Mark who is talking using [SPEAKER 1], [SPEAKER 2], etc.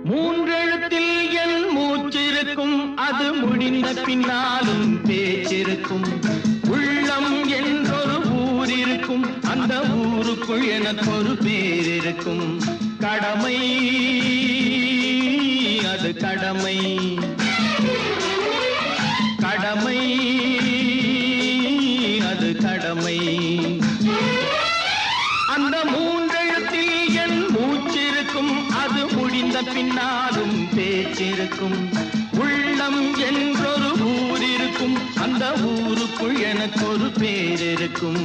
[SPEAKER 1] மூன்றெழுத்தில் என் மூச்சிருக்கும், அது முடிந்த பின்னாலும் பேச்சிருக்கும். உள்ளம் என்றொரு ஊர் இருக்கும், அந்த ஊருக்குள் எனக்கு ஒரு பேர் இருக்கும். கடமை, அது கடமை, கடமை, அது கடமை. அந்த மூன்றெழுத்தில் என் மூச்சிருக்கும், அது முடிந்த பின்னாலும் பேச்சிருக்கும். உள்ளம் என்றொரு ஊர் இருக்கும், அந்த ஊருக்குள் எனக்கு ஒரு பேர் இருக்கும்.